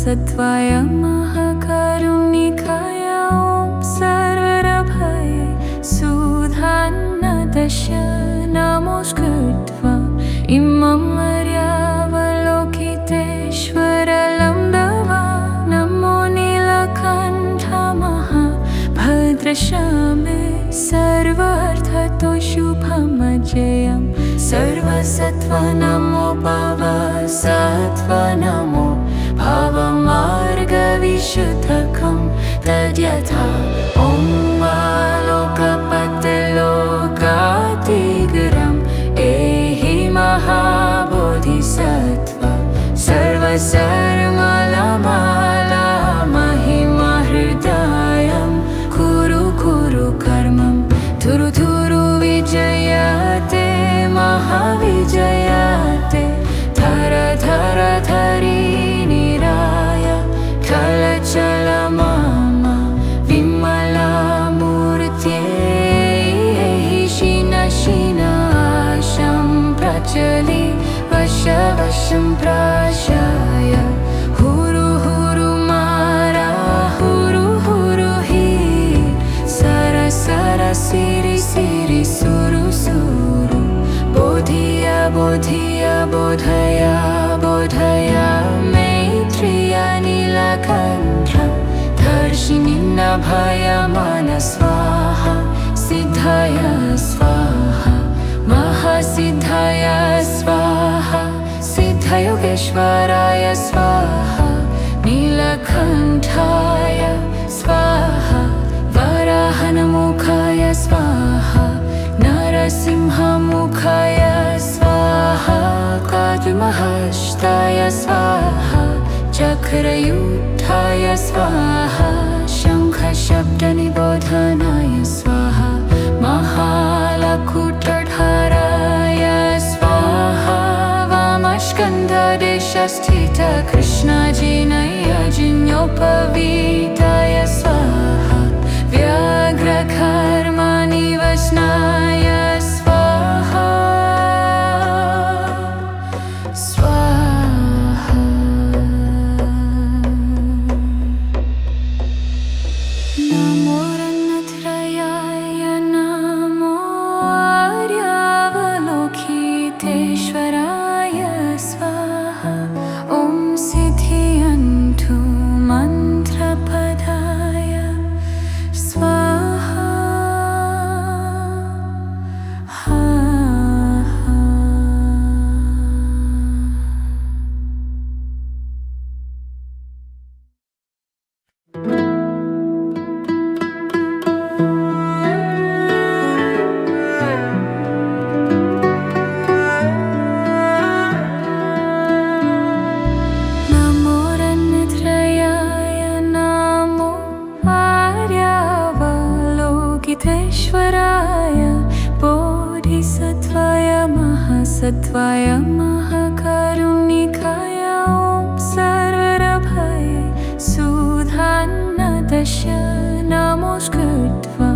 सत्वाय महाकारुणिकाय ॐ सर्वरभये सुधान्नदश नमोऽस्कृत्वा इमं मर्यावलोकितेश्वरलं दवा नमो नीलकण्ठ महाभद्रश्यामे सर्वार्थतो शुभमजयं सर्वसत्त्व नमो भवसत्त्व नमो भवमार्गविशुद्धकं तद्यथा ॐ लोकपतिलोकातिगरम् एहि महाबोधिसत्त्व सर्वसर्वमलमाला महिमहृदयं कुरु कुरु कर्मं धुरु धुरु विजयते महाविजयते धर धर धरी निराय चल चल मम विमलामूर्त्यै शिन शिनाशं प्रचलि वश वशं प्राशाय हुरु हुरु मारा हुरु हुरु हि सर सर सिरि सिरि सुरु सुरु बोधिय बोधिय बोधय बोधय मैत्रेय नीलकण्ठ दर्शिनि नभय मन स्वाहा सिद्धय स्वाहा महासिद्धय स्वाहा सिद्धयोगेश्वराय स्वाहा नीलकण्ठाय स्वाहा वराहनमुखाय स्वाहा नरसिंहमुखाय स्वाहा काद्महस्ताय स्वाहा चक्रयुक्ताय स्वाहा शङ्खशब्दनिबोधनाय स्वाहा महालकुटधाराय स्वाहा वामस्कन्धदेशस्थित कृष्णजिनयजिन्योपवीताय स्वाहा व्याघ्रकर्मनिवसनाय स्वाहा स्वाहा नमो रत्नत्रयाय नमो आर्यावलोकितेश्वराय स्वाहा ॐ सिद्धियन्तु मन्त्रपदाय स्वाहा नमो रत्नत्रयाय नमो आर्यावलोकितेश्वराय बोधिसत्त्वाय महासत्त्वाय महाकारुणिकाय ॐ सर्वरभये सुधान्नदश नमोऽस्कृत्वा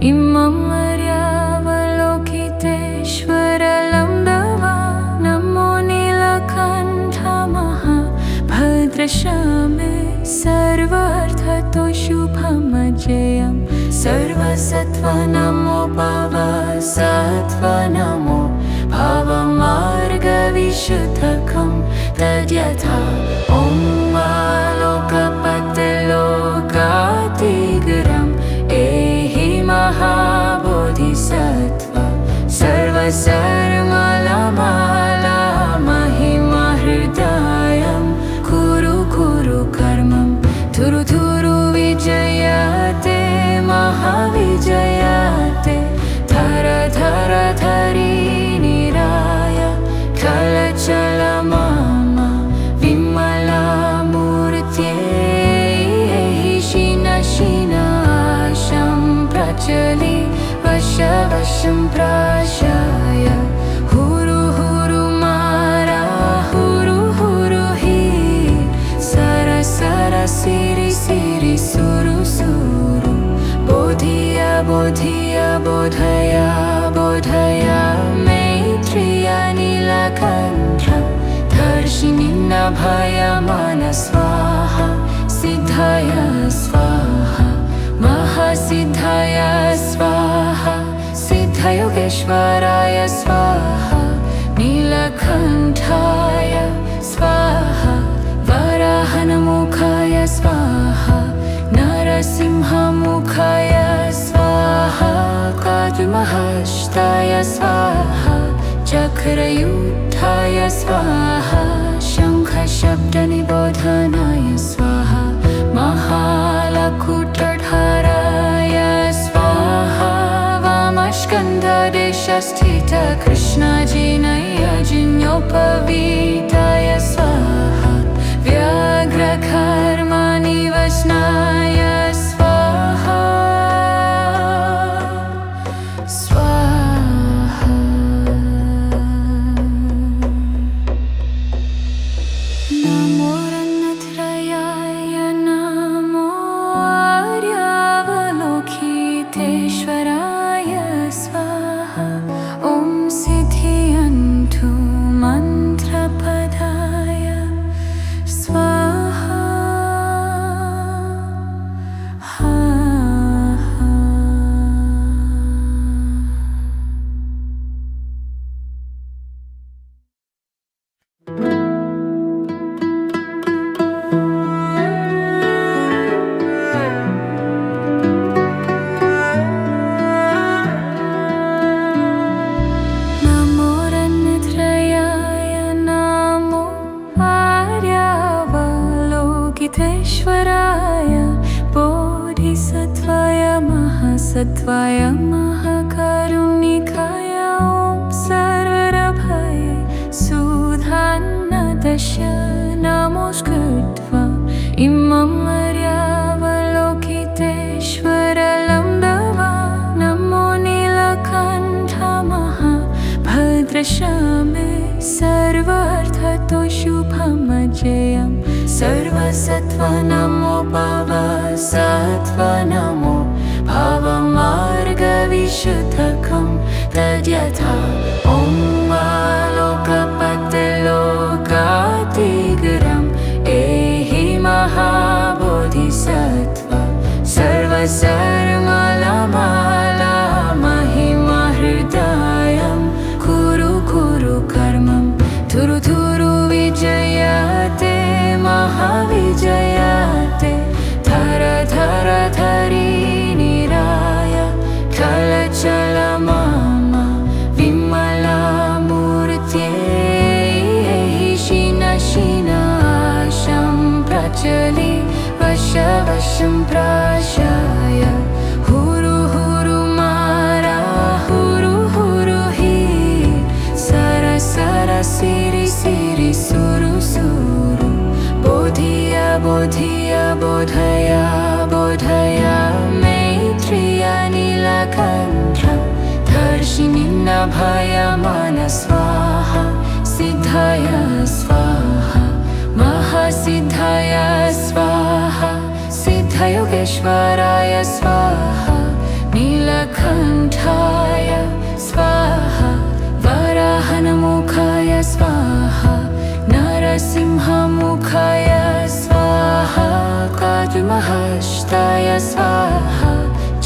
इमं मर्यावलोकितेश्वरलं दवा नमो नीलकण्ठ महाभद्रश्यामे सर्वार्थतो शुभमजयं सर्वसत्त्व नमो भवसत्त्व नमो भवमार्गविशुद्धकं तद्यथा ॐ लोकपतिलोकातिगरम् एहि महाबोधिसत्त्व सर्वसर्वमलमाला महिमहृदयं कुरु कुरु कर्मं धुरु धुरु विजयते महाविजयते धर धर धरी निराय चल चल मम विमलामूर्त्यै शिन शिनाशं प्रचलि वश वशं प्राशाय हुरु हुरु मारा हुरु हुरु हि सर सर सिरि सिरि सुरु सुरु बोधिय बोधिय बोधय बोधय मैत्रेय नीलकण्ठ दर्शिनि क्षीणभयमान स्वाहा सिद्धाय स्वाहा महासिद्धाय स्वाहा सिद्धयोगेश्वराय स्वाहा नीलकण्ठाय स्वाहा वराहनमुखाय स्वाहा नरसिंहमुखाय स्वाहा काद्महस्ताय स्वाहा चक्रयुक्ताय स्वाहा शङ्खशब्दनिबोधनाय स्वाहा महालकुटधाराय स्वाहा वामस्कन्धदेशस्थित कृष्णजिनयजिन्योपवीताय स्वाहा व्याघ्रकर्मनिवसनाय स्वाहा स्वाहा नमो रन्नत्रयाय नमो आर्यावलोकितेश्वराय स्वाहा ॐ सिद्धियन्तु मन्त्रपदाय स्वाहा नमो रन्नत्रयाय नमो आर्यावलोकितेश्वराय बोधिसत्त्वाय महासत्त्वाय महाकारुणिकाय ॐ सर्वरभये सुधान्नदश नमोऽस्कृत्वा इमं आर्यावलोकितेश्वरलम्बवा नमो नीलकण्ठ महाभद्रश्यामे सर्वार्थतो शुभमजयं सर्वसत्त्व नमो भवसत्त्व नमो भवमार्गविशुद्धकं तद्यथा ॐ लोकपतिलोकातिगरम् एहि महाबोधिसत्त्व सर्वसर्वमाला महिमहृदयं कुरु कुरु कर्मं थुरु थुरु विजयते महाविजयते धर धर धरीनिराय चल मम विमलामूर्त्यै शीनाशं प्रचलि वशं प्राशाय हुरु हुरु मारा हुरु हुरु हि सर सर सिरि सिरि सुरु सुरु बोधिय बोधिय बोधय बोधय मैत्रिय नीलकण्ठ दर्शिनिन्नभयमान स्वाहा सिद्धाय स्वाहा महासिद्धाय स्वाहा सिद्धयोगेश्वराय स्वाहा नीलकण्ठाय स्वाहा वराहनमुखाय स्वाहा नरसिंहमुखाय स्वाहा काद्महस्ताय स्वाहा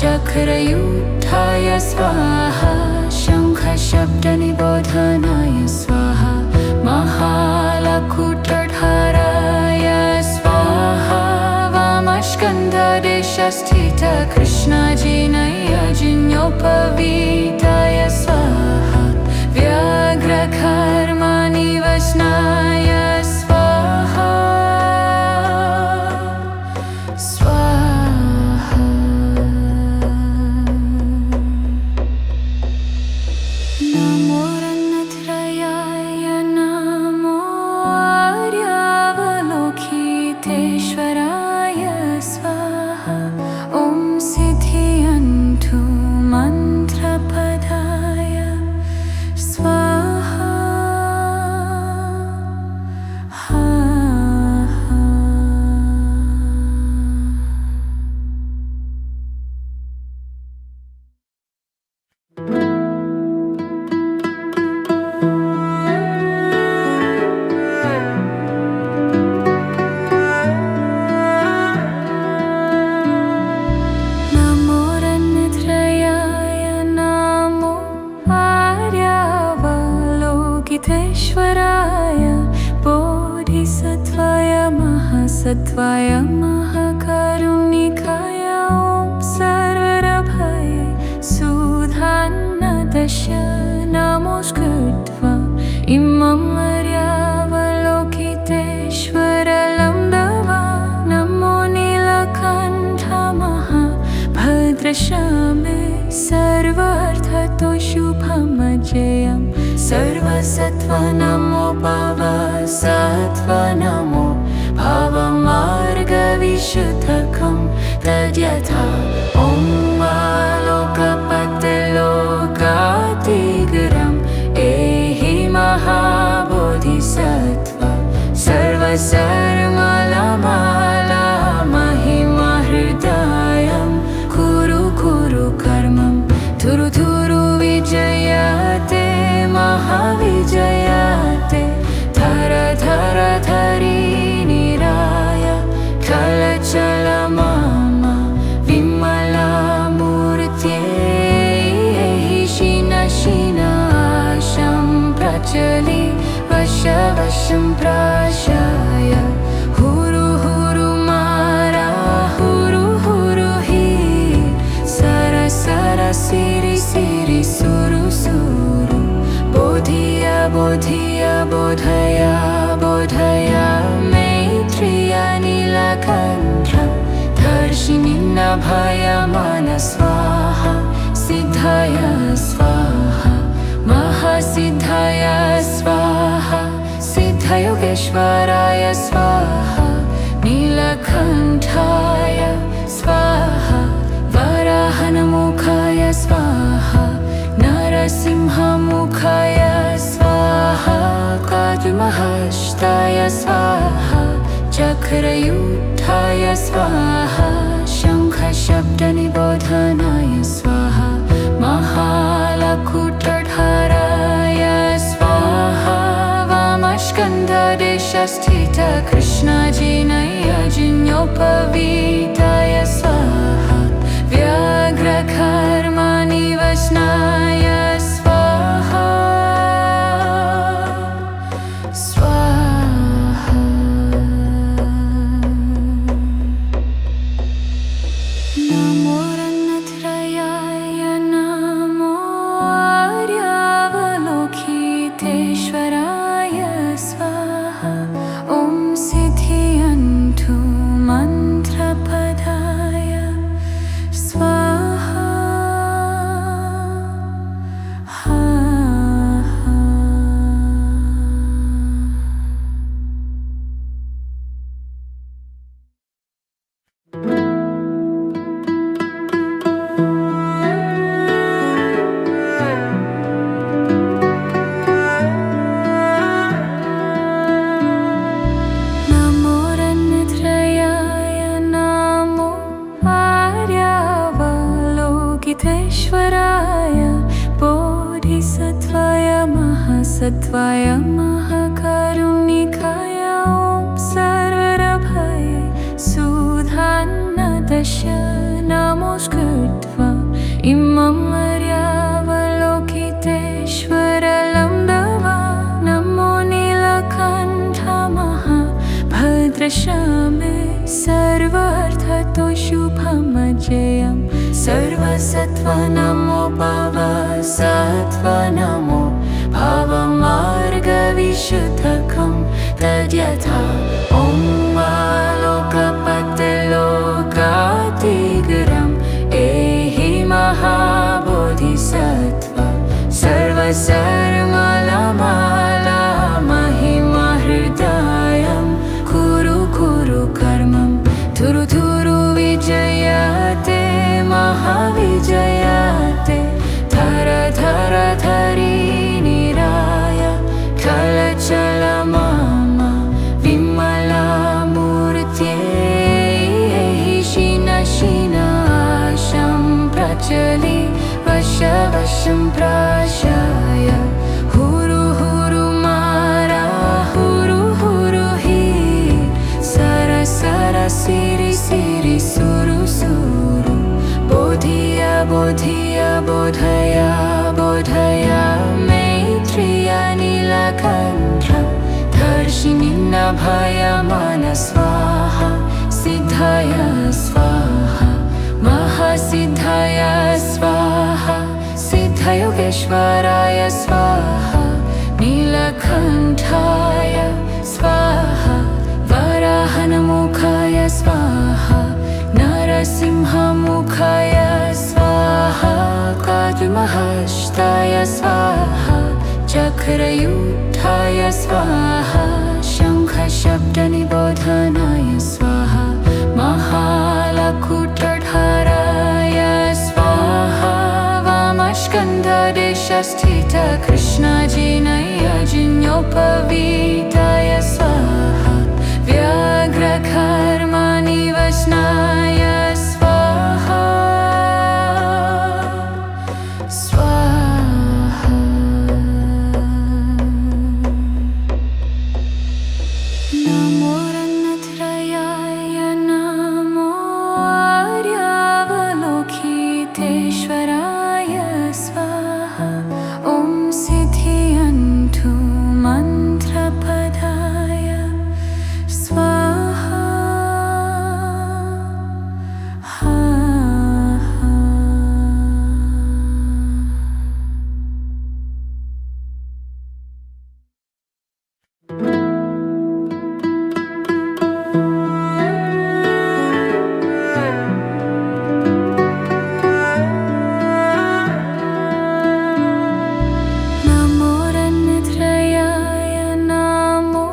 चक्रयुक्ताय स्वाहा शङ्खशब्दनिबोधनाय स्वाहा महालकुटधाराय स्वाहा वामस्कन्धदेशस्थित कृष्णजिनयजिन्योपवीताय स्वाहा व्याघ्रकर्मनिवसनाय स्वाहा स्वाहा सत्वाय महाकारुणिकाय ॐ सर्वरभये सुधान्नदश नमोऽस्कृत्वा इमं मर्यावलोकितेश्वरलं दवा नमो नीलकण्ठ महाभद्रश्यामे सर्वार्थतो शुभमजयं सर्वसत्त्व नमो भवसत्त्व नमो भवमार्गविशुद्धकं तद्यथा ॐ लोकपतिलोकातिगरम् एहि महाबोधिसत्त्व सर्वसर्वमलमाला महिमा हृदयं कुरु कुरु कर्मं थुरु थुरु विजयते महाविजयते धर धर धरी निराय कलचल मम विमला मूर्त्यै शिन शिनाशं प्रचलि वश वशं प्राशाय हुरु हुरु मारा हुरु हुरु हि सर सर सिरि सिरि सुरु सुरु बोधिय बोधिय बोधय बोधय मैत्रिय नीलकण्ठ दर्शिनि नभय मन स्वाहा सिद्धय स्वाहा महासिद्धय स्वाहा सिद्धयोगेश्वराय स्वाहा नीलकण्ठाय स्वाहा वराहनमुखाय स्वाहा नरसिंहमुखाय स्वाहा काद्महस्ताय स्वाहा चक्रयुक्ताय स्वाहा शङ्खशब्दनिबोधनाय स्वाहा महालकुटधराय स्वाहा वामस्कन्धदेशस्थित कृष्णजिनयजिन्योपवीताय स्वाहा व्याघ्रकर्मनिवसनाय स्वाहा स्वाहा नमो रत्नत्रयाय नमो आर्यावलोकितेश्वराय स्वाहा ॐ सिद्धियन्तु मन्त्रपदाय स्वाहा नमो रत्नत्रयाय नमो आर्यावलोकितेश्वराय बोधिसत्त्वाय महासत्त्वाय महाकारुणिकाय ॐ सर्वरभये सुधान्नदश नमोऽस्कृत्वा इमं मर्यावलोकितेश्वरलं दवा नमो नीलकण्ठ महाभद्रश्यामे सर्वार्थतो शुभमजयं सर्वसत्त्व नमो भवसत्त्व नमो भवमार्गविशुद्धकं तद्यथा ॐ लोकपतिलोकातिगरम् एहि महाबोधिसत्त्व सर्वसर्वमलमाला महिमा हृदयं कुरु कुरु कर्मं थुरु थुरु विजयते महाविजयते धर धर धरी निराय कलचल मम विमला मूर्त्यै शिन शिनाशं प्रचलि वश वशं प्राशाय हुरु हुरु मारा हुरु हुरु हि सर सर सिरि सिरि सुरु सुरु बोधिय बोधिय बोधय बोधय मैत्रिय नीलकण्ठ दर्शिनि नभय मन स्वाहा महासिद्धाय स्वाहा महासिद्धाय स्वाहा सिद्धयोगेश्वराय स्वाहा नीलकण्ठाय स्वाहा वराहनमुखाय स्वाहा नरसिंहमुखाय स्वाहा काद्महस्ताय स्वाहा चक्रयुक्ताय स्वाहा शङ्खशब्दनिबोधनाय स्वाहा महालकुटधाराय स्वाहा वामस्कन्धदेशस्थित कृष्णजिनयजिन्योपवीताय स्वाहा व्याघ्रकर्मनिवसनाय स्वाहा स्वाहा नमो रत्नत्रयाय नमो आर्यावलोकितेश्वराय स्वाहा ॐ सिद्धियन्तु मन्त्रपदाय स्वाहा नमो रत्नत्रयाय नमो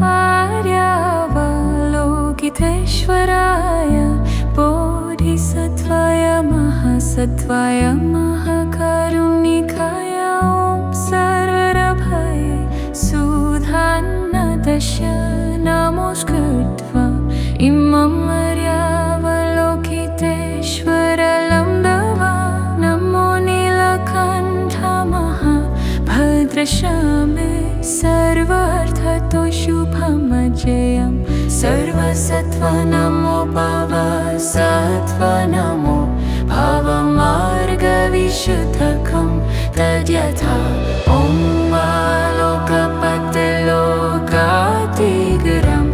आर्यावलोकितेश्वराय बोधिसत्त्वाय महासत्त्वाय महाकारुणिकाय ॐ सर्वभये सुधान्नदश नमोऽस्कृत्वा इमम् आर्यावलोकितेश्वरलं दवा नमो नीलकण्ठ महाभद्रश्यामे सर्वार्थतो शुभमजयं सर्वसत्त्व नमो भवसत्त्व नमो भवमार्गविशुद्धकं तद्यथा ॐ आलोकपतिलोकातिगरम्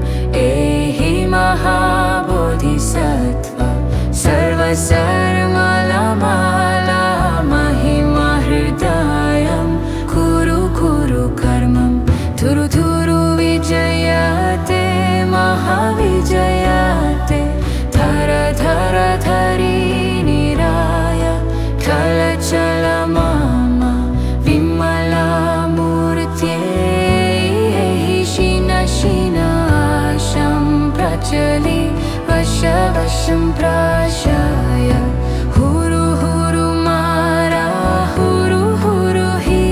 एहि महाबोधिसत्त्व सर्वसर्वमाला महिमा हृदयं कुरु कुरु कर्मं धुरु धुरु विजयते महाविजयते धर धर धरी निराय चल चल मम विमला मूर्त्यै शीन शीनाशं प्रचलि वश वशं प्राशाय हुरु हुरु मारा हुरु हुरु हि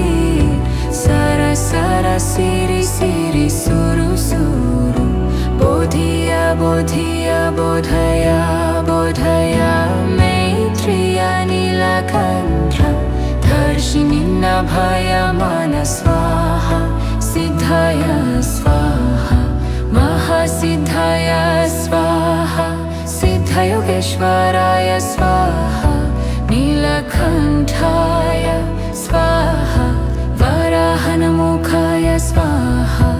सर सर सिरि सिरि सुरु सुरु बोधिय बोधिय बोधय बोधय मैत्रिय नीलकण्ठ दर्शिनि नभय मन स्वाहा सिद्धाय स्वाहा महासिद्धाय स्वाहा सिद्धयोगेश्वराय स्वाहा नीलकण्ठाय स्वाहा वराहनमुखाय स्वाहा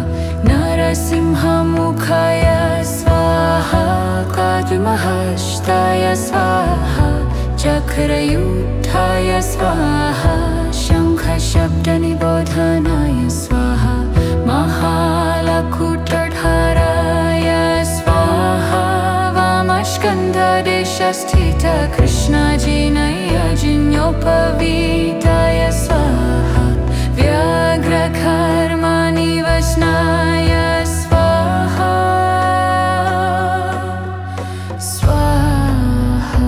नरसिंहमुखाय स्वाहा काद्महस्ताय स्वाहा चक्रयुक्ताय स्वाहा शङ्खशब्दनिबोधनाय स्वाहा महालकुटधाराय स्वाहा वामस्कन्धदेशस्थित कृष्णजिनयजिन्योपवीताय स्वाहा व्याघ्रकर्मनिवसनाय स्वाहा स्वाहा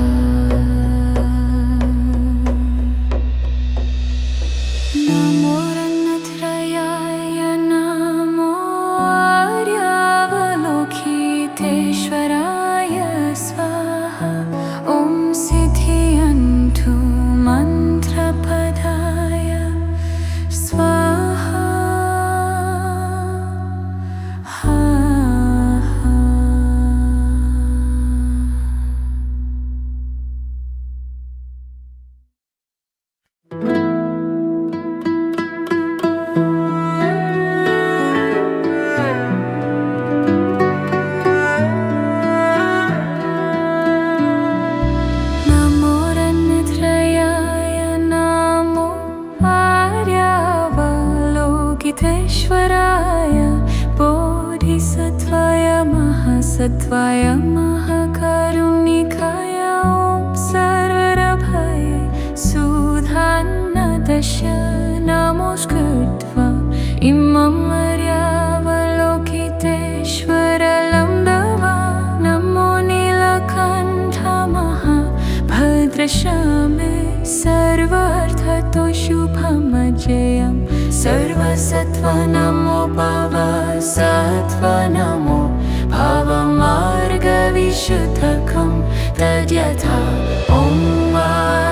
सत्वाय महाकरुणिकाय ॐ सर्वरभये सुधान्नदश नमोऽस्कृत्वा इमं मर्यावलोकितेश्वरलं दवा नमो नीलकण्ठ महाभद्रशामे सर्वार्थतो शुभमजयं सर्वसत्त्व नमो भवसत्त्व नमो भवमार्गविशुद्धकं तद्यथा ॐ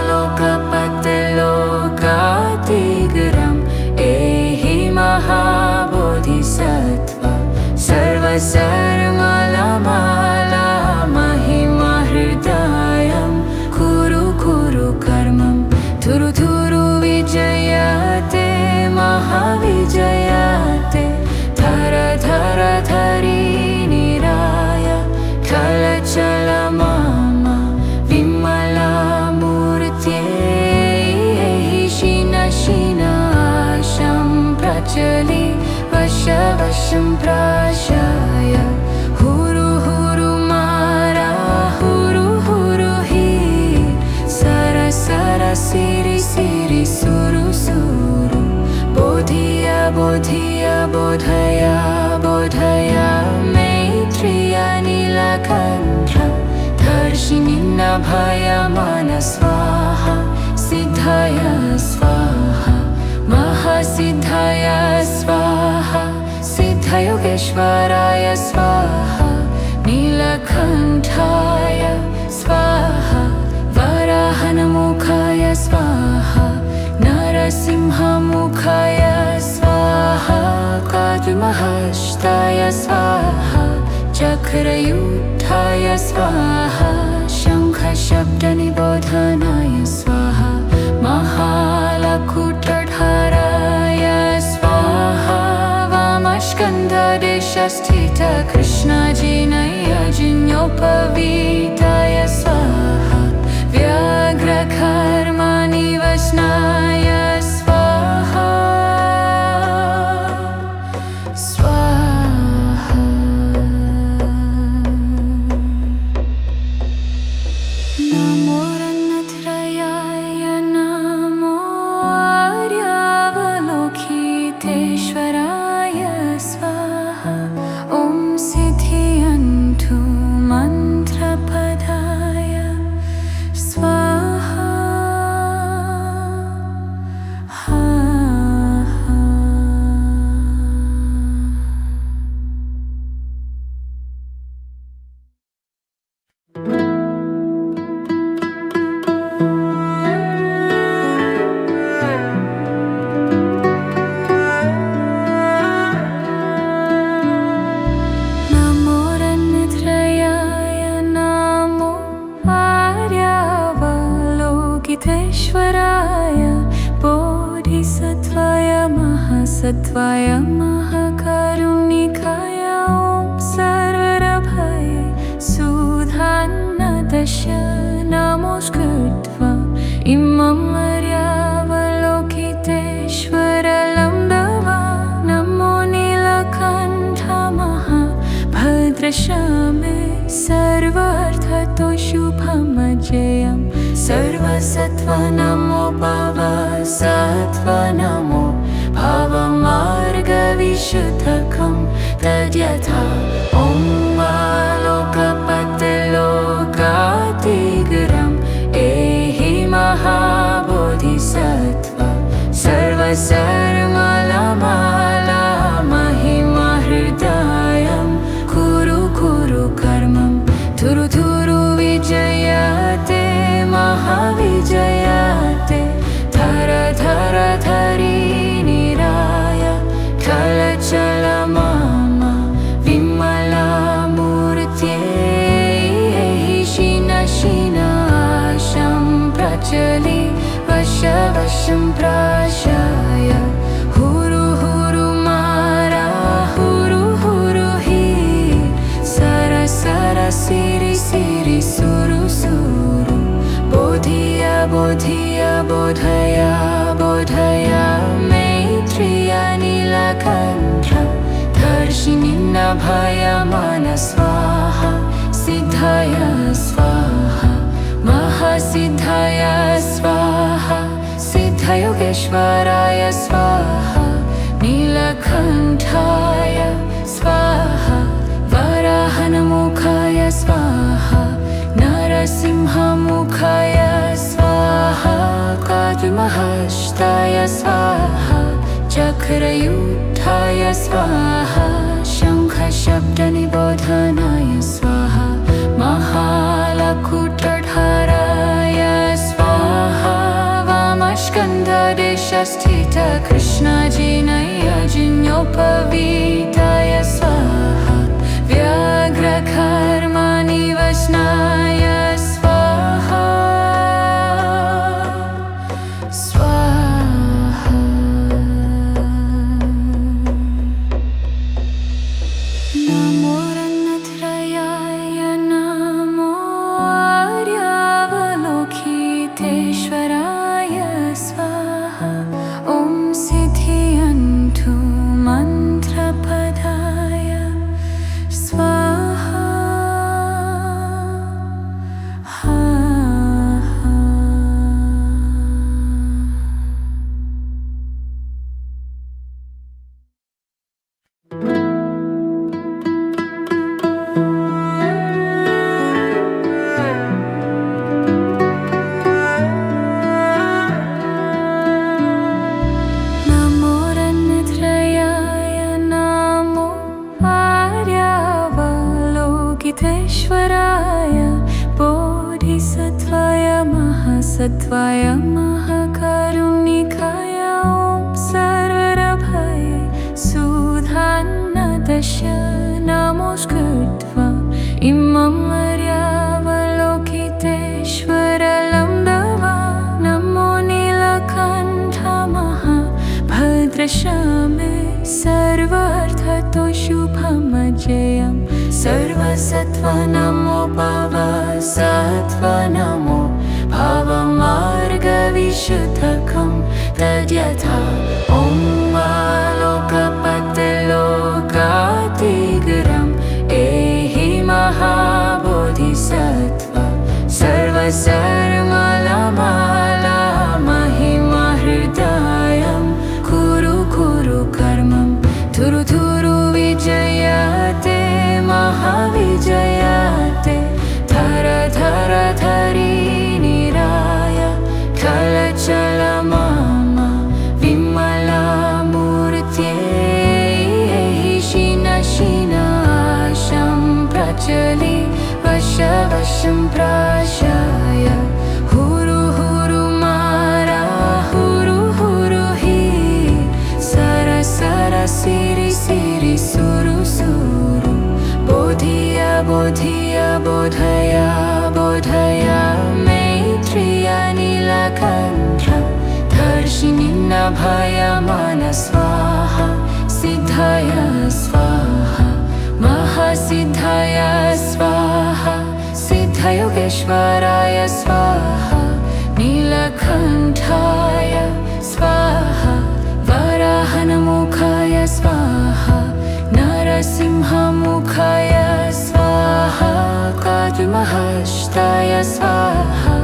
लोकपतिलोकातिगरम् एहि महाबोधिसत्त्व सर्वसर्वमाला महिमा हृदयं कुरु कुरु कर्मं थुरु थुरु विजयते महाविजयते धर धर धरी निराय कलचल मम विमला मूर्त्यै शिन शिनाशं प्रचलि वश वशं प्राशाय हुरु हुरु मारा हुरु हुरु हि सर सर सिरि सिरि सुरु सुरु बोधिय बोधिय बोधय बोधय मैत्रिय नीलकण्ठ दर्शिनि नभय मन स्वाहा सिद्धय स्वाहा महासिद्धय स्वाहा सिद्धयोगेश्वराय स्वाहा नीलकण्ठाय स्वाहा वराहनमुखाय स्वाहा नरसिंहमुखाय स्वाहा काद्महस्ताय स्वाहा चक्रयुक्ताय स्वाहा शङ्खशब्दनिबोधनाय स्वाहा महालकुटधाराय स्वाहा वामस्कन्धदेशस्थित कृष्णजिनयजिन्योपवीताय स्वाहा व्याघ्रकर्मनिवसनाय स्वाहा स्वाहा नमो रत्नत्रयाय नमो आर्यावलोकितेश्वराय स्वाहा ॐ सिद्धियन्तु मन्त्रपदाय स्वाहा नमो रत्नत्रयाय नमो आर्यावलोकितेश्वराय बोधिसत्त्वाय महासत्त्वाय महाकरुणिकाय ॐ सर्वरभये सुधान्नदश नमोऽस्कृत्वा इमं मर्यावलोकितेश्वरलं दवा नमो नीलकण्ठ महाभद्रशामे सर्वार्थतो शुभमजयं सर्वसत्त्व नमो भवसत्त्व नमो भवमार्गविशुद्धकं तद्यथा ॐ लोकपतिलोकातिगरम् एहि महाबोधिसत्त्व सर्वसर्वमाला महिमा हृदयं कुरु कुरु कर्मं थुरु थुरु विजयते महाविजयते धर धर धरी निराय कलचल मम विमला मूर्त्यै शिन शिनाशं प्रचलि वश वशं प्राशाय हुरु हुरु मारा हुरु हुरु हि सर सर सिरि सिरि सुरु सुरु बोधिय बोधिय बोधय बोधय मैत्रिय नीलकण्ठ दर्शिनि नभय मन स्वाहा महासिद्धाय स्वाहा महासिद्धाय स्वाहा सिद्धयोगेश्वराय स्वाहा नीलकण्ठाय स्वाहा वराहनमुखाय स्वाहा नरसिंहमुखाय स्वाहा काद्महस्ताय स्वाहा चक्रयुक्ताय स्वाहा शङ्खशब्दनिबोधनाय स्वाहा महालकुटधाराय स्वाहा वामस्कन्धदेशस्थित कृष्णजिनयजिन्योपवीताय स्वाहा व्याघ्रकर्मनिवसनाय स्वाहा स्वाहा नमो रत्नत्रयाय नमो आर्यावलोकितेश्वराय स्वाहा ॐ सिद्धियन्तु मन्त्रपदाय स्वाहा नमो रत्नत्रयाय नमो आर्यावलोकितेश्वराय बोधिसत्त्वाय महासत्त्वाय महाकारुणिकाय ॐ सर्वभये सुधान्नदश नमोऽस्कृत्वा इमं आर्यावलोकितेश्वरलं दवा नमो नीलकण्ठ महाभद्रश्यामे सर्वार्थतो शुभमजयं सर्वसत्त्वा नमो भवसत्त्वा नमो भवमार्गविशुद्धकं तद्यथा ॐ लोकपतिलोकातिगरम् एहि महाबोधिसत्त्वा सर्वसर्वमाला महिमहृदयं कुरु कुरु कर्मं थुरु थुरु विजयते महाविजयते धर धर धरी निराय चल चल मम विमलामूर्त्यै शीन शीनाशं प्रचलि वश वशं प्राशाय हुरु हुरु मारा हुरु हुरु हि सर सर सिरि सिरि सुरु सुरु बोधिय बोधिय बोधय बोधय मैत्रिय नीलकण्ठ दर्शिनि नभयमान स्वाहा सिद्धाय स्वाहा महासिद्धाय स्वाहा सिद्धयोगेश्वराय स्वाहा नीलकण्ठाय स्वाहा वराहनमुखाय स्वाहा नरसिंहमुखाय स्वाहा काद्महस्ताय स्वाहा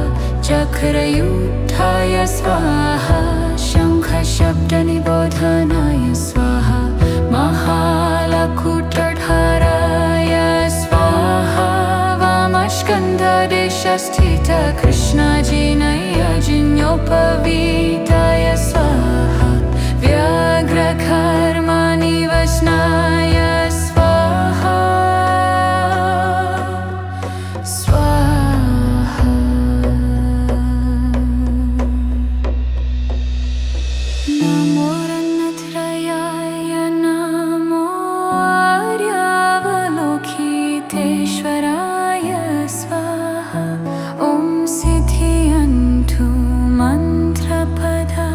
चक्रयुक्ताय स्वाहा शङ्खशब्दनिबोधनाय स्वाहा महालकुटधाराय स्वाहा वामस्कन्धदेशस्थित कृष्णजिनयजिन्योपवीताय स्वाहा व्याघ्रकर्मनिवसनाय स्वाहा स्वाहा नमो रत्नत्रयाय नमो आर्यावलोकितेश्वराय स्वाहा ॐ सिद्धियन्तु मन्त्रपदाय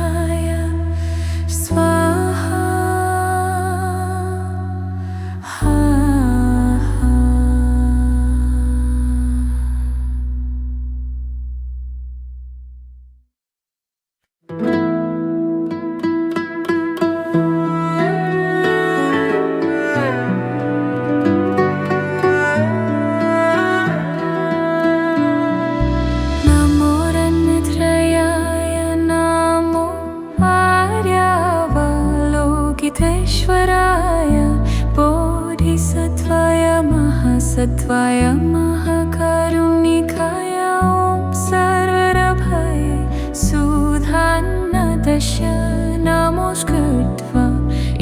लोकितेश्वराय बोधिसत्त्वाय महासत्त्वाय महाकारुणिकाय ॐ सर्वरभये सुधान्नदश नमोऽस्कृत्वा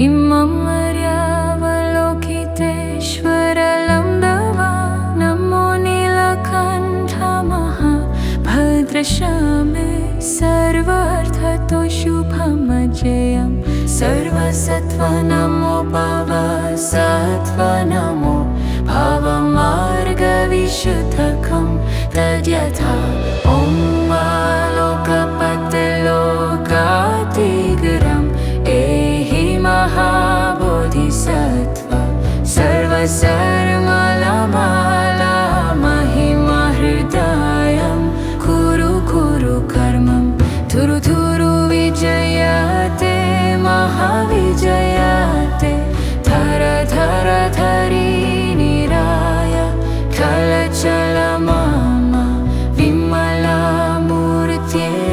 इमं मर्यावलोकितेश्वरलं दवा नमो नीलकण्ठ महाभद्रश्यामे सर्वार्थतो शुभमजयं सर्वसत्त्व नमो भवसत्त्व नमो भवमार्गविशुद्धकं तद्यथा ॐ लोकपतिलोकातिगरम् एहि महाबोधिसत्त्व सर्वसर्वमाला महिमहृदयं कुरु कुरु कर्मं थुरु थुरु विजयते महाविजयते धर धर धरी निराय कलचल मम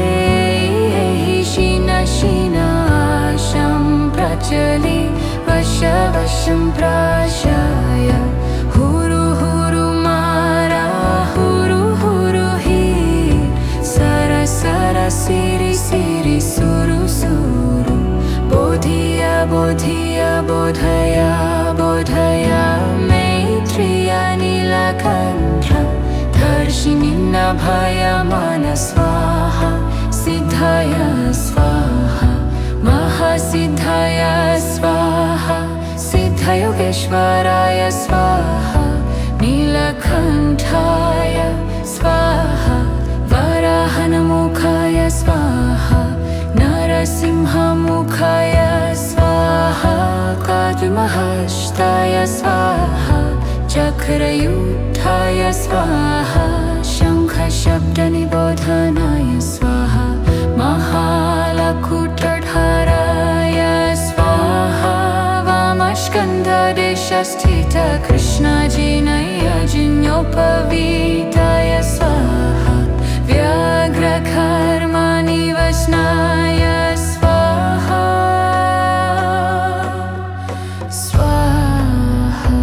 विमलामूर्त्यै शिन शिनाशं प्रचलि वश वशं प्राशाय हुरु हुरु मारा हुरु हुरु हि सर सर सिरि सिरि सुरु सुरु बोधिय बोधिय बोधय बोधय मैत्रिय नीलकण्ठ दर्शिनि नभय मन स्वाहा सिद्धय स्वाहा महासिद्धय स्वाहा सिद्धयोगेश्वराय स्वाहा नीलकण्ठाय स्वाहा वराहनमुखाय स्वाहा नरसिंहमुखाय स्वाहा काद्महस्ताय स्वाहा चक्रयुक्ताय स्वाहा शङ्खशब्दनिबोधनाय स्वाहा महालकुटधाराय स्वाहा वामस्कन्धदेशस्थित कृष्णजिनयजिन्योपवीताय स्वाहा व्याघ्रकर्मनिवसनाय स्वाहा स्वाहा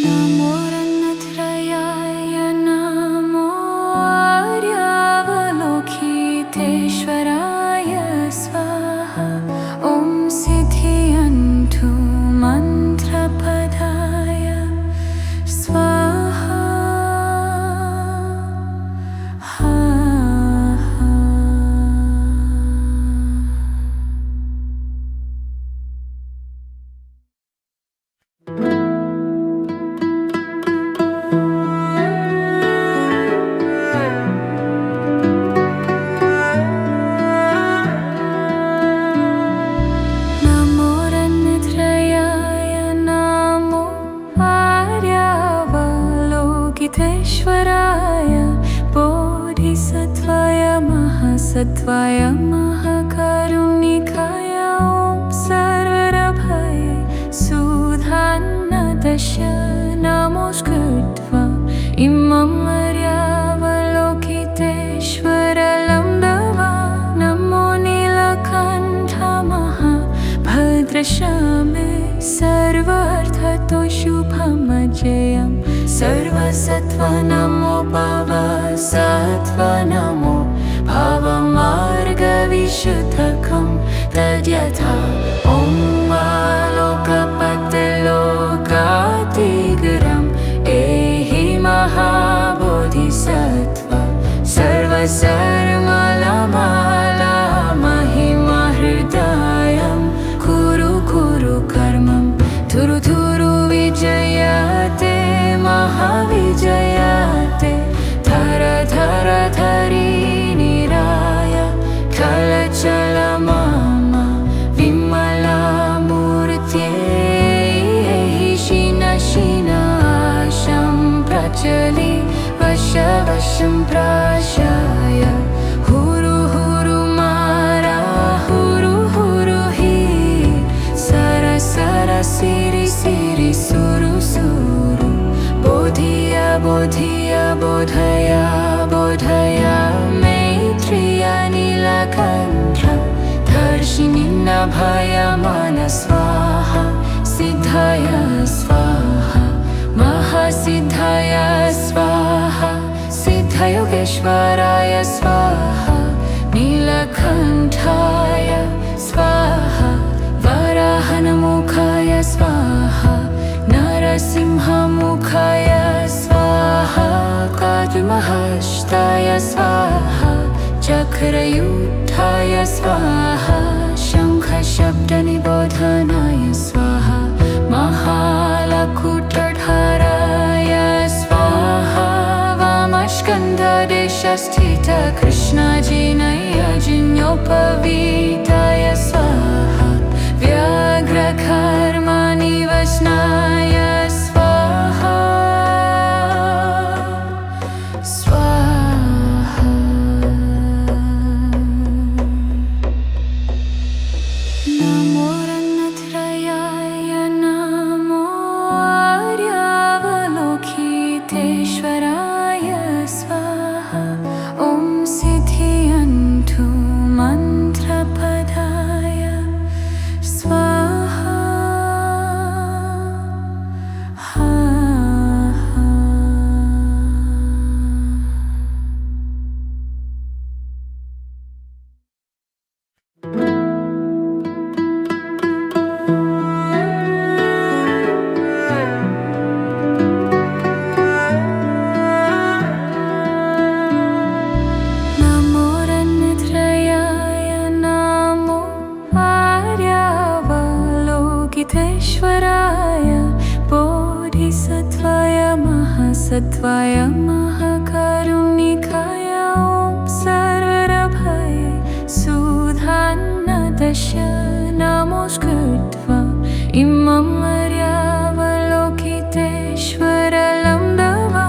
नमो रत्नत्रयाय नमो आर्यावलोकितेश्वराय स्वाहा ॐ सिद्धियन्तु मन्त्रपदाय स्वाहा नमो रत्नत्रयाय नमो आर्यावलोकितेश्वराय बोधिसत्त्वाय महासत्त्वाय महाकारुणिकाय ॐ सर्वरभये सुधान्नदश नमोऽस्कृत्वा इमं मर्यावलोकितेश्वरलं दवा नमो नीलकण्ठ महाभद्रश्यामे सर्वार्थतो शुभमजयं सर्वसत्त्व नमो भवसत्त्व नमो भवमार्गविशुद्धकं तद्यथा ॐ लोकपतिलोकातिगरम् एहि महाबोधिसत्त्व सर्वसर्वमाला महिमहृदयं कुरु कुरु कर्मं थुरु थुरु विजयते महाविजयते धर धर धरी निराय कलचल मम विमलामूर्त्यै शिन शिनाशं प्रचलि वश वशं प्राशाय हुरु हुरु मारा हुरु हुरु हि सर सर सिरि सिरि सुरु सुरु बोधिय बोधिय बोधय बोधय मैत्रिय नील नीलकण्ठधर्षिणि नभयमान स्वाहा सिद्धाय स्वाहा महासिद्धाय स्वाहा सिद्धयोगेश्वराय स्वाहा नीलकण्ठाय स्वाहा वराहनमुखाय स्वाहा नरसिंहमुखाय स्वाहा काद्महस्ताय स्वाहा चक्रयुद्धाय स्वाहा शङ्खशब्दनिबोधनाय स्वाहा महालकुटधाराय स्वाहा वामस्कन्धदेशस्थित कृष्णजिनयजिन्योपवीताय स्वाहा व्याघ्रकर्मनिवसनाय स्वाहा स्वाहा नमो रत्नत्रयाय नमो आर्यावलोकितेश्वराय स्वाहा ॐ सिद्धियन्तु मन्त्रपदाय स्वाहा नमो रत्नत्रयाय नमो आर्यावलोकितेश्वराय बोधिसत्त्वाय महासत्त्वाय महाकारुणिकाय ॐ सर्वरभये सुधान्नदश नमोऽस्कृत्वा इमं आर्यावलोकितेश्वरलं दवा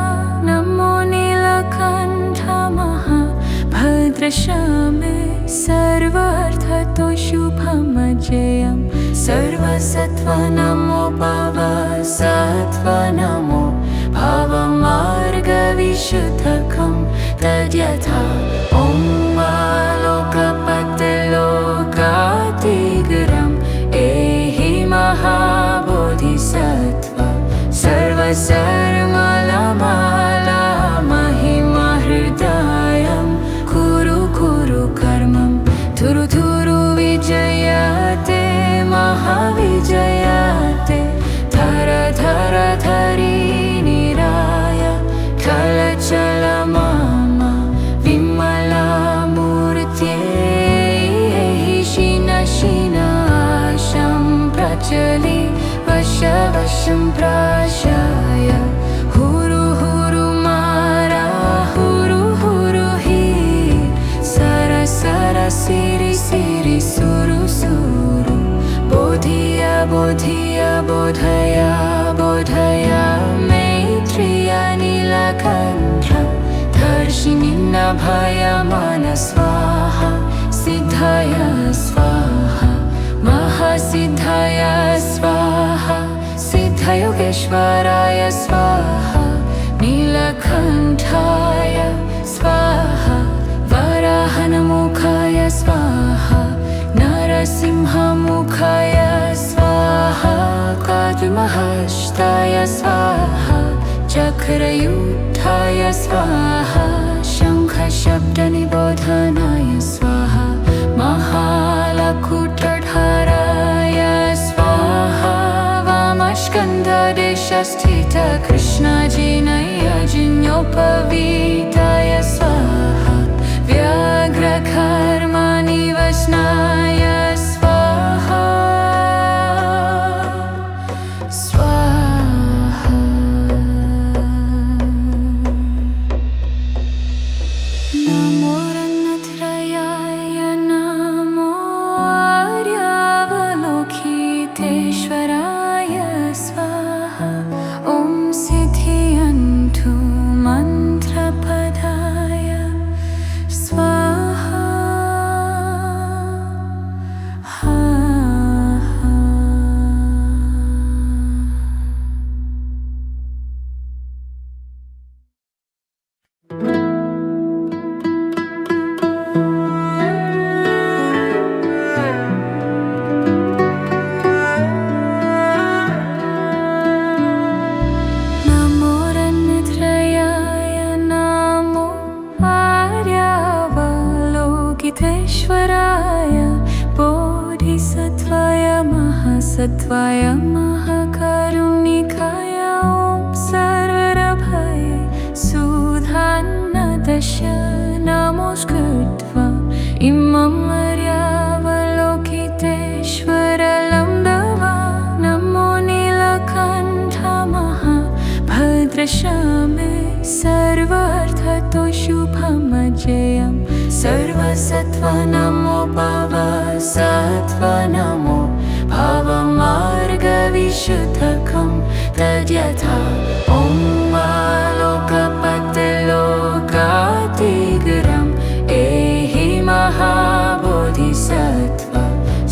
नमो नीलकण्ठ महाभद्रशामे सर्वार्थतो शुभमजयं सर्वसत्त्व नमो भवसत्त्व नमो भवमार्गविशुद्धकं तद्यथा ॐ लोकपतिलोकातिगरं एहि महाबोधिसत्त्व सर्वसर्वमाला महिमा हृदयं कुरु कुरु कर्मं थुरु थुरु विजयते महाविजयते धर धर धरि निराय कलचल मम विमलामूर्त्यै शिन शिनाशं प्रचलि वशं प्राशाय हुरु हुरु मारा हुरु हुरु हि सर सर सिरि सिरि सुरु सुरु बोधिय बोधिय बोधय बोधय मैत्रिय नीलकण्ठधर्षिणि नभयमान स्वाहा सिद्धाय स्वाहा महासिद्धाय स्वाहा सिद्धयोगेश्वराय स्वाहा नीलकण्ठाय स्वाहा वराहनमुखाय स्वाहा नरसिंहमुखाय स्वाहा काद्महस्ताय स्वाहा चक्रयुद्धाय स्वाहा शङ्खशब्दनिबोधनाय स्वाहा महालकुटधाराय स्वाहा वामस्कन्धदेशस्थित कृष्णजिनयजिन्योपवीताय स्वाहा व्याघ्रकर्मनिवसनाय स्वाहा स्वाहा नमो रत्नत्रयाय नमो आर्यावलोकितेश्वराय स्वाहा ॐ सिद्धियन्तु मन्त्रपदाय लोकितेश्वराय बोधिसत्त्वाय महासत्त्वाय महाकारुणिकाय ॐ सर्वरभये सुधान्नदश नमोऽस्कृत्वा इमं मर्यावलोकितेश्वरलं दवा नमो नीलकण्ठ महाभद्रश्यामे सर्वार्थतो शुभमजयं सर्वसत्त्व नमो भवसत्त्व नमो भवमार्गविशुद्धकं तद्यथा ॐ लोकपतिलोकातिगरम् एहि महाबोधिसत्त्व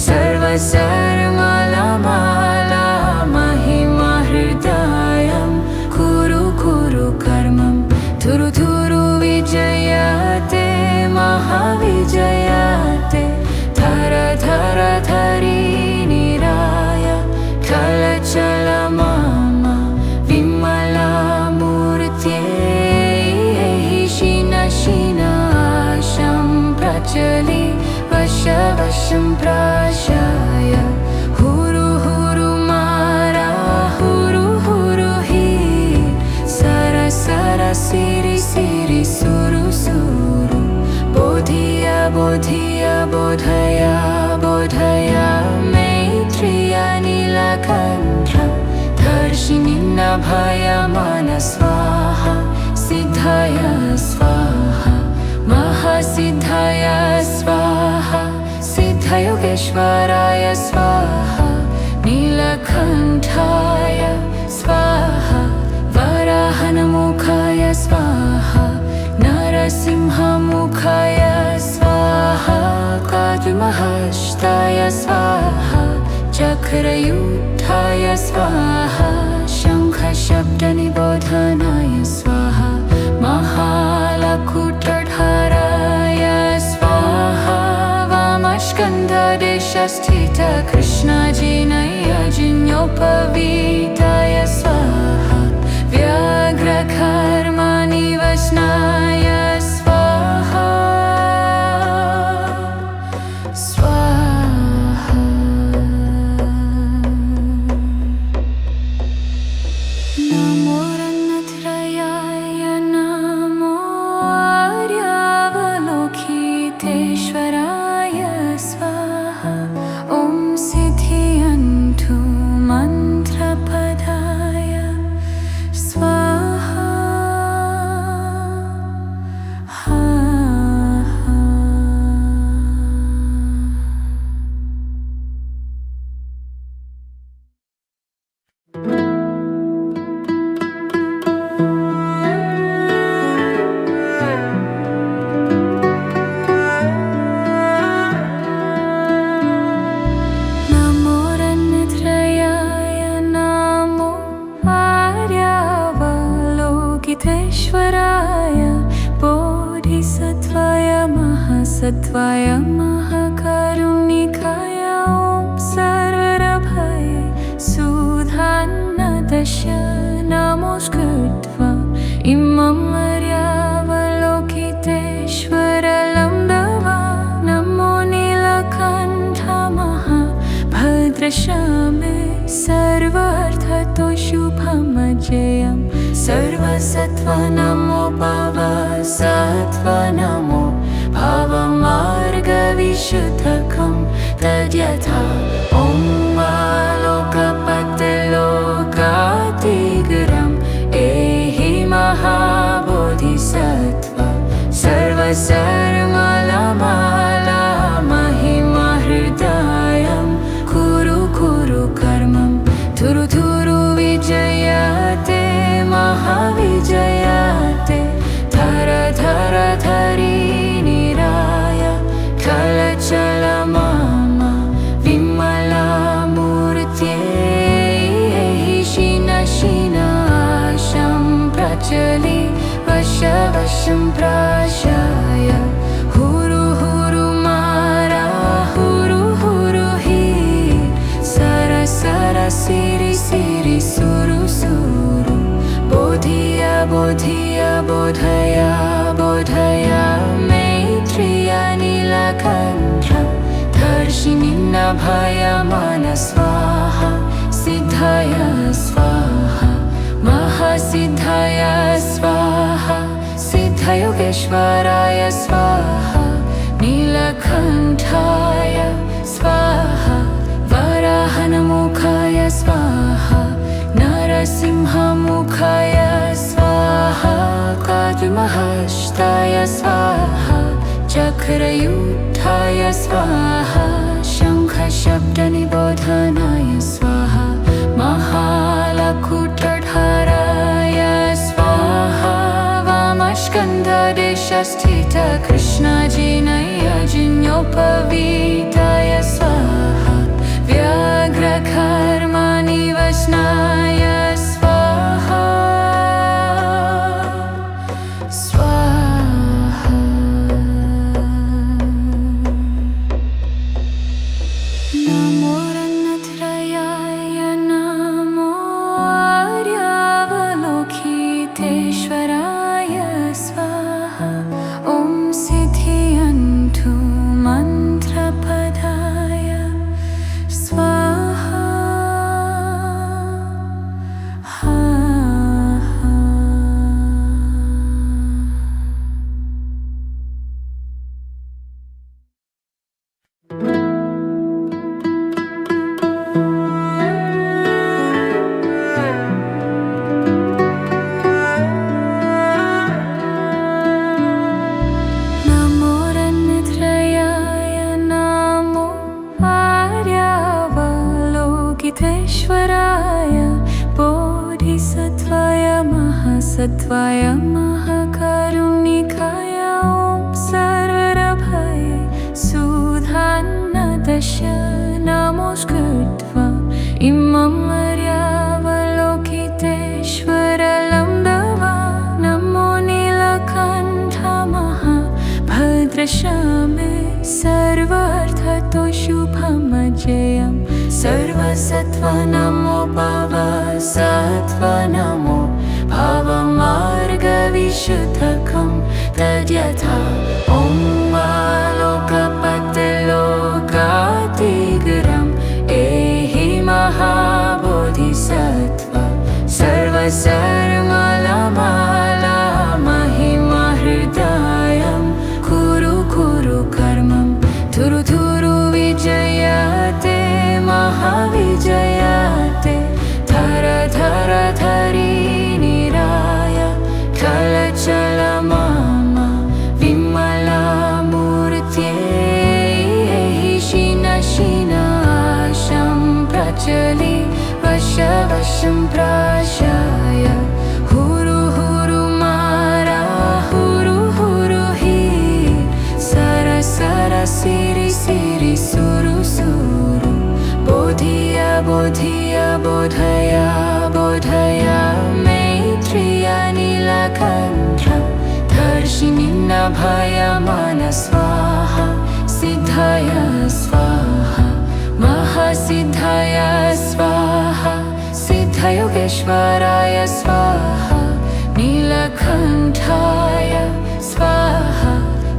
सर्वसर्वमाला महिमहृदयं कुरु कुरु कर्मं थुरु थुरु विजयते महाविजयते धर धर धरी निराय चल मम विमलामूर्त्यै शिन शिनाशं प्रचलि वशं प्राशाय हुरु हुरु मारा हुरु हुरु हि सर सर सिरि सिरि सुरु सुरु बोधिय बोधिय बोधय बोधय मैत्रेय नीलकण्ठ दर्शिनि नभय मन स्वाहा सिद्धय स्वाहा महासिद्धय स्वाहा सिद्धयोगेश्वराय स्वाहा नीलकण्ठाय स्वाहा वराहनमुखाय स्वाहा नरसिंहमुखाय स्वाहा काद्महस्ताय स्वाहा चक्रयुद्धाय स्वाहा शङ्खशब्दनिबोधनाय स्वाहा महालकुटधाराय स्वाहा वामस्कन्धदेशस्थित कृष्णजिनयजिन्योपवीताय स्वाहा व्याघ्रकर्मनिवसनाय स्वाहा स्वाहा नमो रत्नत्रयाय नमो आर्यावलोकितेश्वराय स्वाहा ॐ सिद्धियन्तु मन्त्रपदाय स्वाहा नमो रत्नत्रयाय नमो आर्यावलोकितेश्वराय बोधिसत्त्वाय महासत्त्वाय महाकारुणिकाय ॐ सर्वरभये सुधान्नदश नमोऽस्कृत्वा इमं मर्यावलोकितेश्वरलं दवा नमो नीलकण्ठ महाभद्रश्यामे सर्वार्थतो शुभमजयं सर्वसत्त्व नमो भवसत्त्व नमो भवमार्गविशुद्धकं तद्यथा ॐ लोकपतिलोकातिगरम् एहि महाबोधिसत्त्व सर्वसर्वमाला महिमहृदयं कुरु कुरु कर्मं थुरु थुरु विजयते महाविजयते धर धर धरी निराय चल चल मम विमला दर्शिनिन्नभयमान स्वाहा सिद्धाय स्वाहा महासिद्धाय स्वाहा सिद्धयोगेश्वराय स्वाहा नीलकण्ठाय स्वाहा वराहनमुखाय स्वाहा नरसिंहमुखाय स्वाहा काद्महस्ताय स्वाहा चक्रयुक्ताय स्वाहा शङ्खशब्दनिबोधनाय स्वाहा महालकुटधाराय स्वाहा वामस्कन्धदेशस्थित कृष्णजिनयजिन्योपवीताय स्वाहा व्याघ्रकर्मनिवसनाय स्वाहा स्वाहा नमो रत्नत्रयाय नमो आर्यावलोकितेश्वराय स्वाहा ॐ सिद्धियन्तु मन्त्रपदाय स्वाहा नमो रत्नत्रयाय नमो आर्यावलोकितेश्वराय बोधिसत्त्वाय महासत्त्वाय महाकारुणिकाय ॐ सर्वरभये सुधान्नदश नमोऽस्कृत्वा इमं आर्यावलोकितेश्वरलम्बवा नमो नीलकण्ठ महाभद्रश्यामे सर्वार्थतो शुभमजयं सर्वसत्त्व नमो भवसत्त्व नमो भवमार्गविशुद्धकं तद्यथा ॐ लोकपतिलोकातिगरम् एहि महाबोधिसत्त्व सर्वसर्वमाला महिमहृदयं कुरु कुरु कर्मं थुरु थुरु विजयते महाविजयते धर धर धरी निराय कलचल मम विमलामूर्त्यै शिन शिनाशं प्रचलि वश वशं प्राशाय हुरु हुरु मारा हुरु हुरु हि सर सर सिरि सिरि सुरु सुरु बोधिय बोधिय बोधय बोधय मैत्रिय नीलकण्ठ दर्शिनिन्नभयमान स्वाहा सिद्धाय स्वाहा महासिद्धाय स्वाहा सिद्धयोगेश्वराय स्वाहा नीलकण्ठाय स्वाहा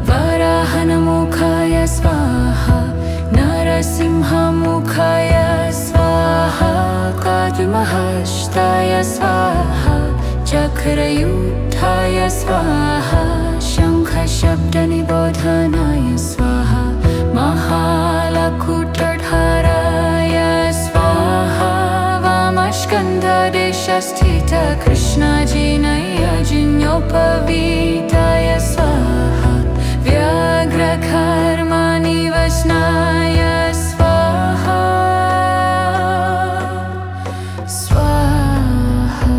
वराहनमुखाय स्वाहा नरसिंहमुखाय स्वाहा काद्महस्ताय स्वाहा चक्रयुक्ताय स्वाहा शङ्खशब्दनिबोधनाय स्वाहा महालकुटधाराय स्वाहा वामस्कन्धदेशस्थित कृष्णजिनयजिन्योपवीताय स्वाहा व्याघ्रकर्मनिवसनाय स्वाहा स्वाहा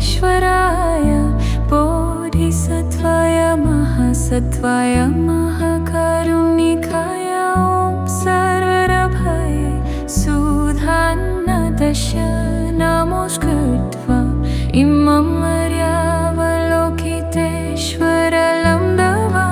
लोकितेश्वराय बोधिसत्त्वाय महासत्त्वाय महाकारुणिकाय ॐ सर्वभये सुधान्नदश नमोऽस्कृत्वा इमं मर्यावलोकितेश्वरलं दवा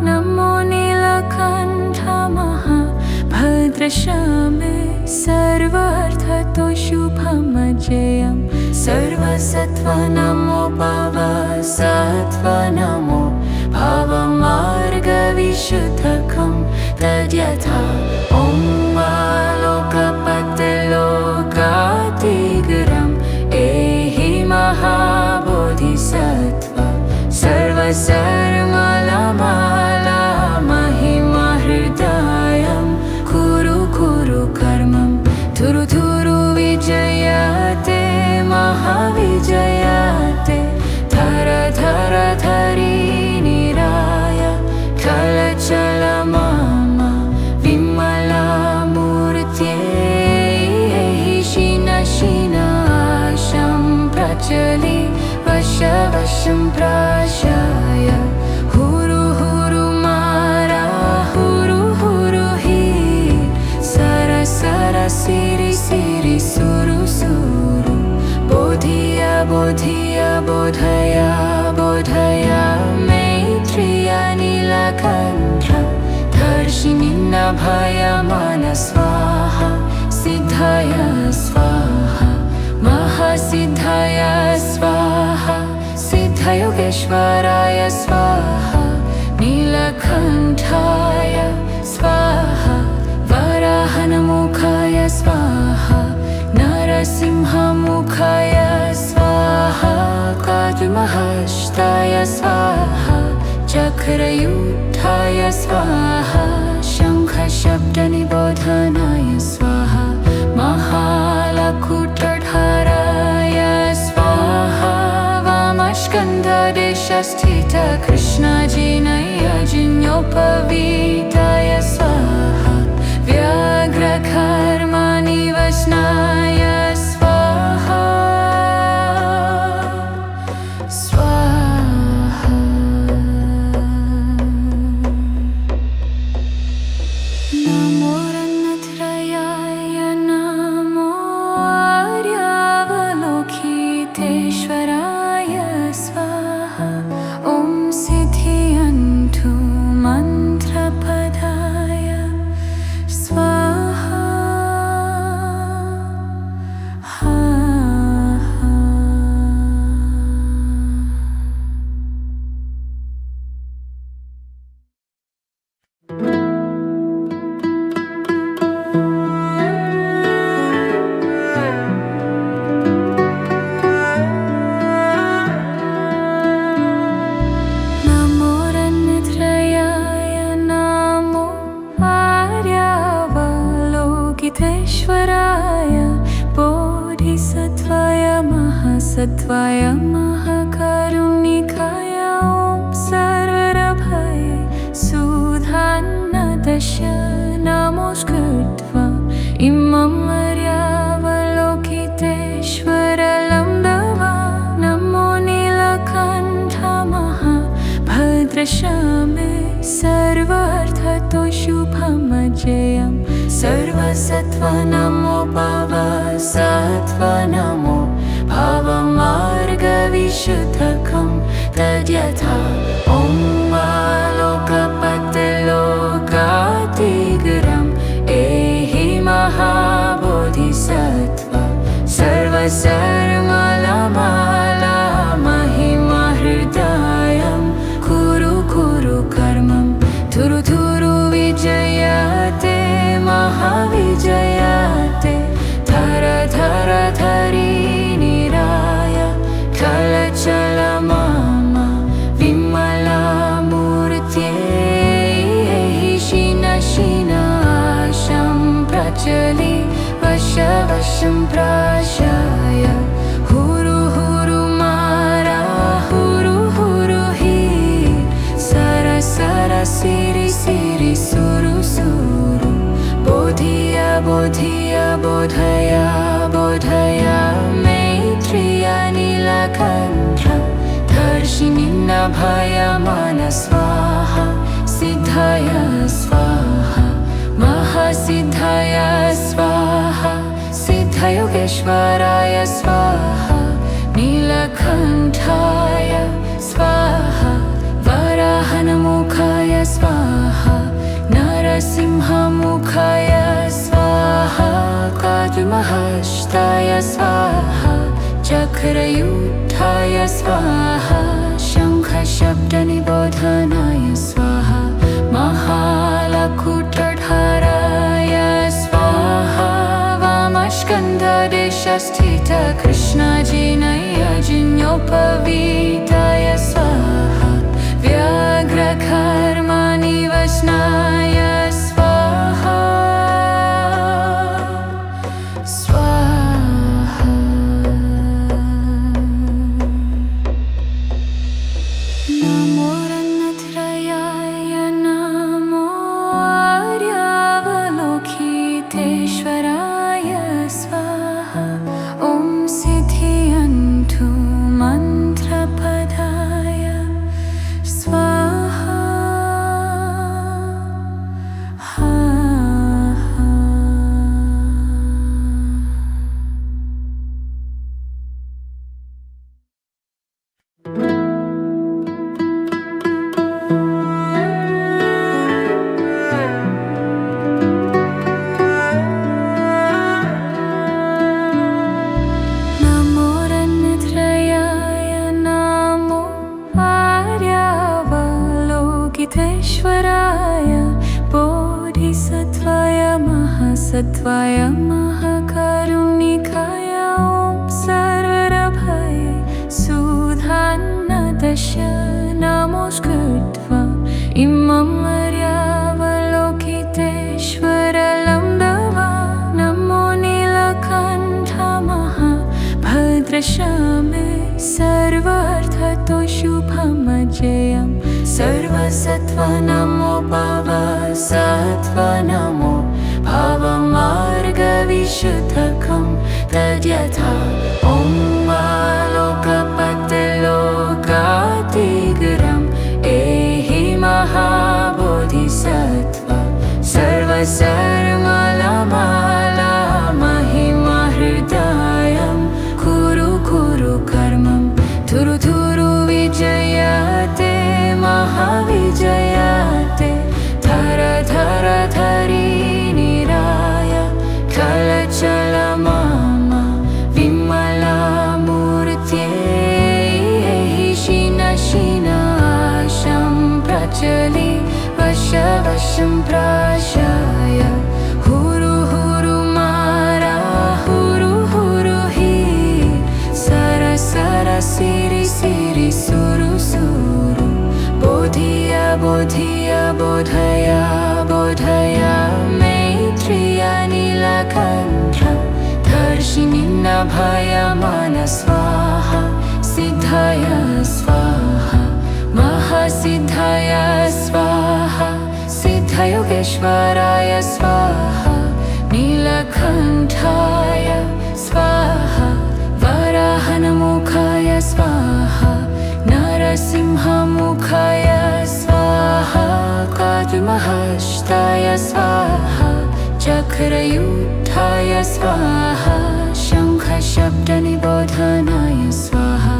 नमो नीलकण्ठ महाभद्रश्यामे सर्वार्थतो शुभमजयं सर्वसत्त्व नमो भवसत्त्व नमो भवमार्गविशुद्धकं तद्यथा ॐ लोकपतिलोकातिगरम् एहि महाबोधिसत्त्व सर्वसर्वमलमाला महिमहृदयं कुरु कुरु कर्मं धुरु धुरु विजयते महाविजयते धर धर धरी निराय चल मम विमला मूर्त्यै शिन शिनाशं प्रचलि वशं प्राशाय हुरु हुरु मारा हुरु हुरु हि सर सर सिरि सिरि सुरु सुरु बोधिय बोधिय बोधय बोधय मैत्रिय नीलकण्ठ दर्शिनि नभय मन स्वाहा सिद्धय स्वाहा महासिद्धय स्वाहा सिद्धयोगेश्वराय स्वाहा नीलकण्ठाय स्वाहा वराहनमुखाय स्वाहा नरसिंहमुखाय स्वाहा काद्महस्ताय स्वाहा चक्रयुक्ताय स्वाहा शङ्खशब्दनिबोधनाय स्वाहा महालकुटधाराय स्वाहा वामस्कन्धदेशस्थित कृष्णजिनयजिन्योपवीताय स्वाहा व्याघ्रकर्मनिवसनाय स्वाहा स्वाहा नमो रत्नत्रयाय नमो आर्यावलोकितेश्वराय स्वाहा ॐ सिद्ध्यन्तु मन्त्रपदाय स्वाहा नमो रत्नत्रयाय नमो आर्यावलोकितेश्वराय बोधिसत्त्वाय महासत्त्वाय महाकारुणिकाय ॐ सर्वभये सुधान्नदश नमोऽस्कृत्वा इमं मर्यावलोकितेश्वरलं दवा नमो नीलकण्ठ महाभद्रश्यामे सर्वार्थतो शुभमजयं सर्वसत्त्व नमो भवसत्त्व नमो भवमार्गविशुद्धकं तद्यथा ॐ लोकपतिलोकातिगरम् एहि महाबोधिसत्त्व सर्वसर्वमलमाला महिमहृदयं कुरु कुरु कर्मं धुरु धुरु विजयते महाविजयते धर धर धरी निराय चल चल मम विमला नीलकण्ठधर्षिणि नभयमान स्वाहा सिद्धाय स्वाहा महासिद्धाय स्वाहा सिद्धयोगेश्वराय स्वाहा नीलकण्ठाय स्वाहा वराहनमुखाय स्वाहा नरसिंहमुखाय स्वाहा काद्महस्ताय स्वाहा चक्रयुक्ताय स्वाहा शङ्खशब्दनिबोधनाय स्वाहा महालकुटधराय स्वाहा वामस्कन्धदेशस्थित कृष्णजिनयजिन्योपवीताय स्वाहा व्याघ्रकर्मनिवसनाय स्वाहा स्वाहा नमो रत्नत्रयाय नमो आर्यावलोकितेश्वराय स्वाहा ॐ सिद्धियन्तु मन्त्रपदाय स्वाहा नमो रत्नत्रयाय नमो आर्यावलोकितेश्वराय बोधिसत्त्वाय महासत्त्वाय महाकारुणिकाय ॐ सर्वरभये सुधान्नदश नमोऽस्कृत्वा इमं आर्यावलोकितेश्वरलम्बवा नमो नीलकण्ठ महाभद्रश्यामे सर्वार्थतो शुभमजयं सर्वसत्त्व नमो भवसत्त्व नमो भवमार्गविशुद्धकं तद्यथा ॐ लोकपतिलोकातिगरम् एहि महाबोधिसत्त्व सर्वसर्वमाला महिमहृदयं कुरु कुरु कर्मं थुरु थुरु विजयते महाविजयते धर धर धरीनिराय कलचल मम विमलामूर्त्यै शिन शिनाशं प्रचलि वशं प्राशाय हुरु हुरु मारा हुरु हुरु हि सर सर सिरि सिरि सुरु सुरु बोधिय बोधिय बोधय बोधय मैत्रिय नीलकण्ठधर्षिणि नभयमान स्वाहा सिद्धाय स्वाहा महासिद्धाय स्वाहा सिद्धयोगेश्वराय स्वाहा नीलकण्ठाय स्वाहा वराहनमुखाय स्वाहा नरसिंहमुखाय स्वाहा काद्महस्ताय स्वाहा चक्रयुक्ताय स्वाहा शङ्खशब्दनिबोधनाय स्वाहा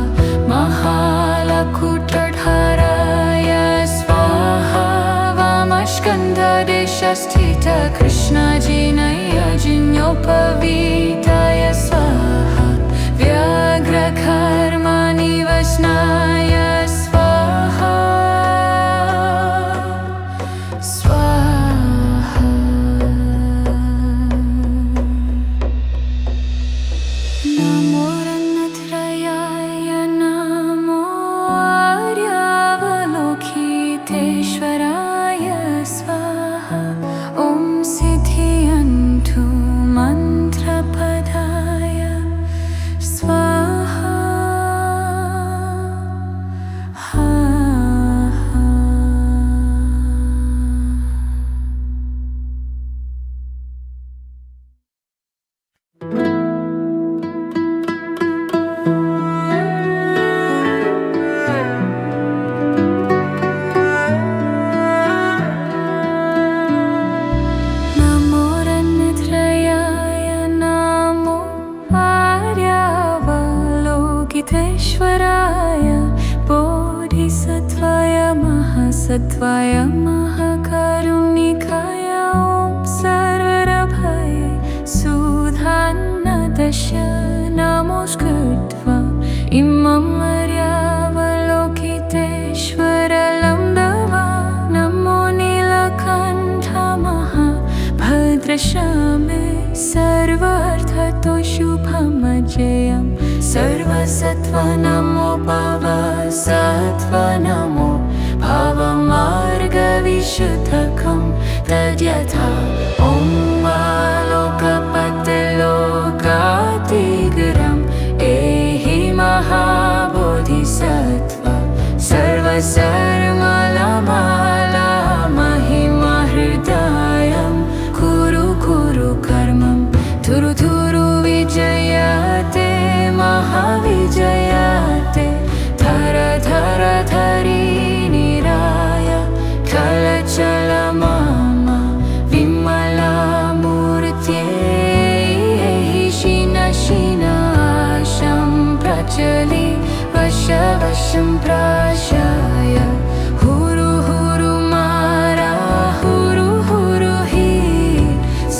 महालकुटधराय स्वाहा वामस्कन्धदेशस्थित कृष्णजिनयजिन्योपवीताय स्वाहा व्याघ्रकर्मनिवसनाय स्वाहा स्वाहा नमो रत्नत्रयाय ईश्वराय बोधिसत्त्वाय महासत्त्वाय महाकारुणिकाय ॐ सर्वभय सुधान्नदश नमोऽस्कृत्वा इमं मर्यावलोकितेश्वरलं दवा नमो नीलकण्ठ महाभद्रश्यामे सर्वार्थतो शुभमजयं सर्वसत्त्व नमो भवसत्त्व नमो भवमार्गविशुद्धकं तद्यथा ॐ लोकपतिलोकातिगरम् एहि महाबोधिसत्त्व सर्वसर्वमाला महिमहृदयं कुरु कुरु कर्मं थुरु थुरु विजयते महाविजयते धर धर धरि निराय चल चल मम विमलामूर्त्यै शिन शिनाशं प्रचलि वश वशं प्राशाय हुरु हुरु मारा हुरु हुरु हि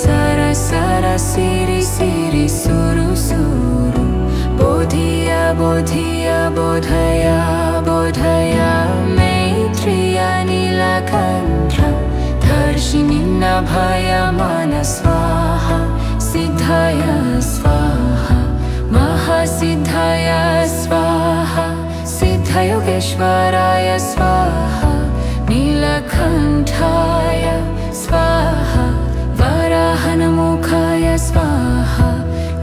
सर सर सिरि सिरि सुरु सुरु बोधिय बोधिय बोधय बोधय मैत्रेय नीलकण्ठ दर्शिनि नभय मन स्वाहा सिद्धाय स्वाहा महासिद्धाय स्वाहा सिद्धयोगेश्वराय स्वाहा नीलकण्ठाय स्वाहा वराहनमुखाय स्वाहा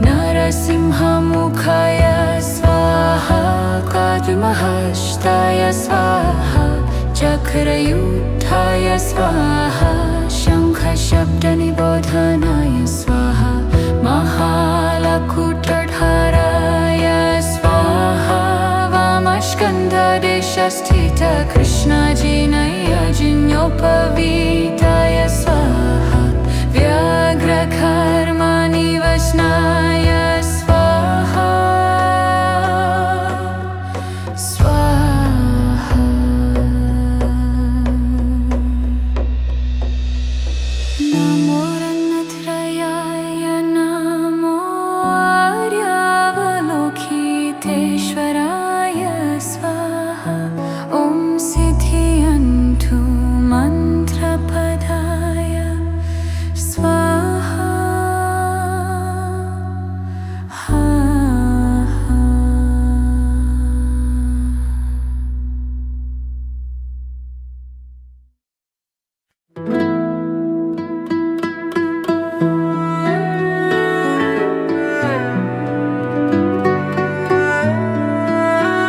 नरसिंहमुखाय स्वाहा काद्महस्ताय स्वाहा चक्रयुक्ताय स्वाहा शङ्खशब्दनिबोधनाय स्वाहा महालकुटधाराय स्वाहा वामस्कन्धदेशस्थित कृष्णजिनयजिन्योपवीताय स्वाहा